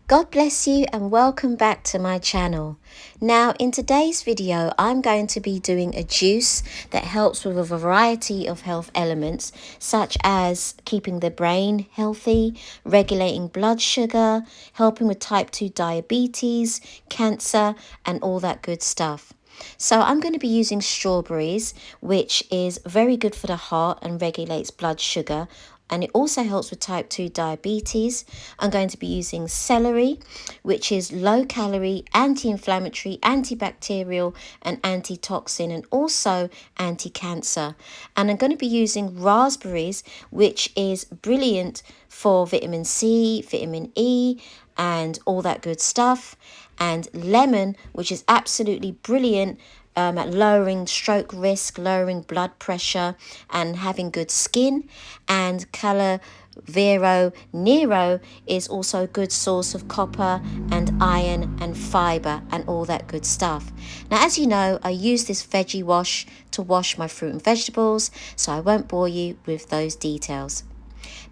God bless you and welcome back to my channel. Now in today's video I'm going to be doing a juice that helps with a variety of health elements such as keeping the brain healthy, regulating blood sugar, helping with type 2 diabetes, cancer and all that good stuff. So I'm going to be using strawberries, which is very good for the heart and regulates blood sugar, and it also helps with type 2 diabetes. I'm going to be using celery, which is low calorie, anti-inflammatory, antibacterial and antitoxin, and also anti-cancer. And I'm going to be using raspberries, which is brilliant for vitamin C, vitamin E and all that good stuff, and lemon, which is absolutely brilliant at lowering stroke risk, lowering blood pressure and having good skin. And Calavero Nero is also a good source of copper and iron and fiber and all that good stuff. Now, as you know, I use this veggie wash to wash my fruit and vegetables, so I won't bore you with those details.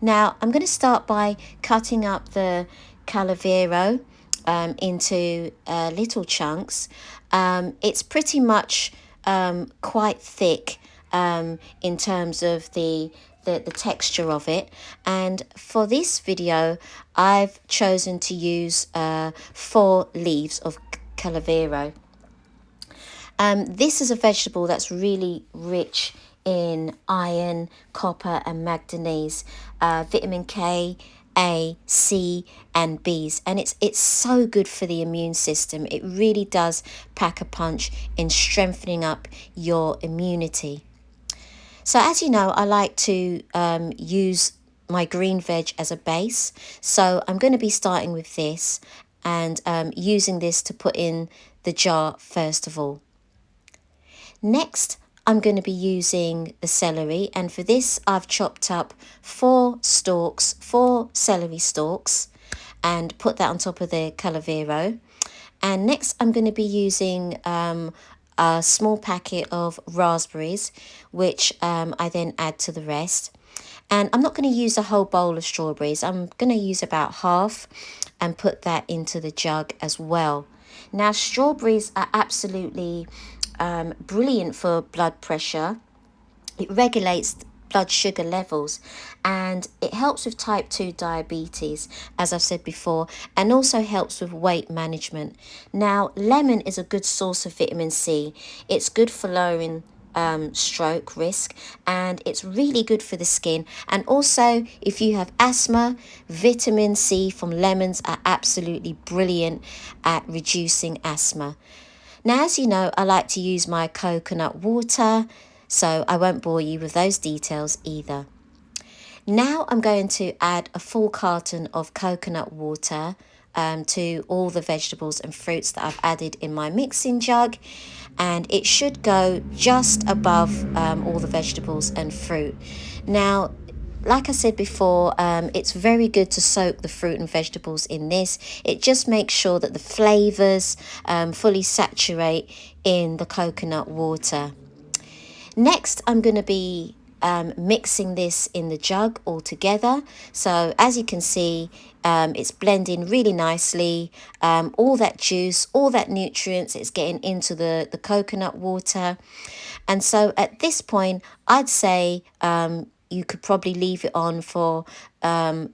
Now, I'm going to start by cutting up the Calavero into little chunks. It's pretty much quite thick in terms of the texture of it, and for this video I've chosen to use 4 leaves of Calavero. This is a vegetable that's really rich in iron, copper and manganese, vitamin K, A, C and B's, and it's so good for the immune system. It really does pack a punch in strengthening up your immunity. So as you know, I like to use my green veg as a base, so I'm going to be starting with this and using this to put in the jar first of all. Next, I'm going to be using the celery, and for this I've chopped up 4 celery stalks and put that on top of the Calavero. And next I'm going to be using a small packet of raspberries, which I then add to the rest. And I'm not going to use a whole bowl of strawberries. I'm going to use about half and put that into the jug as well. Now, strawberries are absolutely brilliant for blood pressure. It regulates blood sugar levels and it helps with type 2 diabetes, as I've said before, and also helps with weight management. Now, lemon is a good source of vitamin C. It's good for lowering stroke risk, and it's really good for the skin. And also, if you have asthma, vitamin C from lemons are absolutely brilliant at reducing asthma. Now, as you know, I like to use my coconut water, so I won't bore you with those details either. Now I'm going to add a full carton of coconut water to all the vegetables and fruits that I've added in my mixing jug, and it should go just above all the vegetables and fruit. Now, like I said before, it's very good to soak the fruit and vegetables in this. It just makes sure that the flavours fully saturate in the coconut water. Next, I'm going to be mixing this in the jug all together. So as you can see, it's blending really nicely. All that juice, all that nutrients, it's getting into the coconut water. And so at this point, I'd say you could probably leave it on for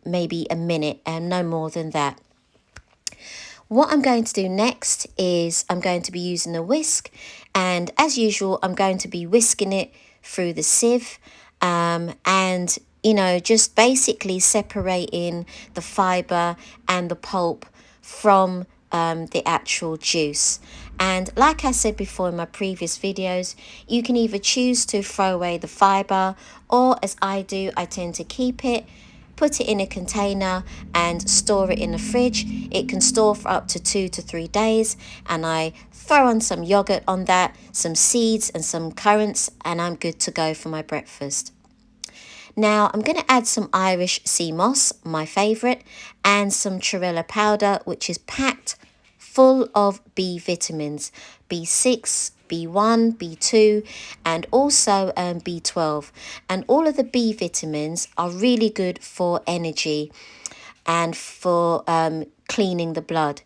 maybe a minute and no more than that. What I'm going to do next is I'm going to be using a whisk, and as usual I'm going to be whisking it through the sieve and just basically separating the fibre and the pulp from the actual juice. And like I said before in my previous videos, you can either choose to throw away the fibre, or as I do, I tend to keep it, put it in a container and store it in the fridge. It can store for up to 2 to 3 days, and I throw on some yogurt on that, some seeds and some currants, and I'm good to go for my breakfast. Now I'm going to add some Irish sea moss, my favourite, and some chlorella powder, which is packed full of B vitamins, B6, B1, B2 and also B12. And all of the B vitamins are really good for energy and for cleaning the blood.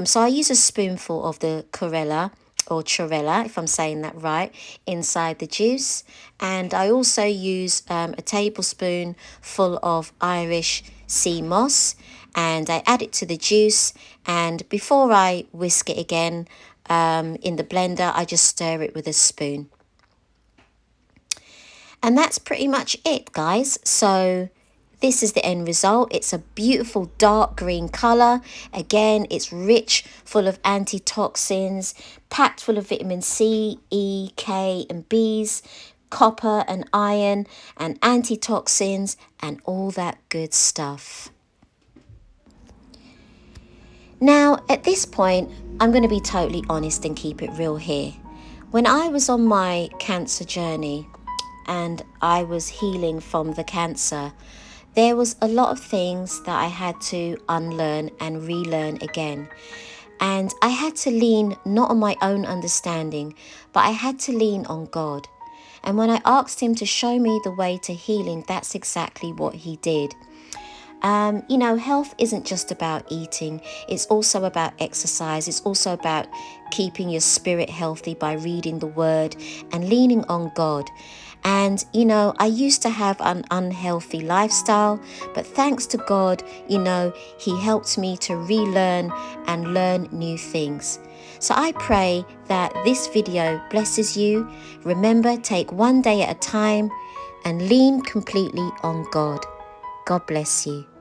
So I use a spoonful of the chlorella, or chlorella, if I'm saying that right, inside the juice. And I also use a tablespoon full of Irish sea moss, and I add it to the juice. And before I whisk it again in the blender, I just stir it with a spoon. And that's pretty much it, guys. So this is the end result. It's a beautiful dark green color. Again, it's rich, full of antitoxins, packed full of vitamin C, E, K, and Bs, copper and iron, and antitoxins, and all that good stuff. Now, at this point, I'm going to be totally honest and keep it real here. When I was on my cancer journey and I was healing from the cancer, there was a lot of things that I had to unlearn and relearn again. And I had to lean not on my own understanding, but I had to lean on God. And when I asked him to show me the way to healing, that's exactly what he did. You know, health isn't just about eating. It's also about exercise. It's also about keeping your spirit healthy by reading the word and leaning on God. And, you know, I used to have an unhealthy lifestyle, but thanks to God, you know, he helped me to relearn and learn new things. So I pray that this video blesses you. Remember, take one day at a time and lean completely on God. God bless you.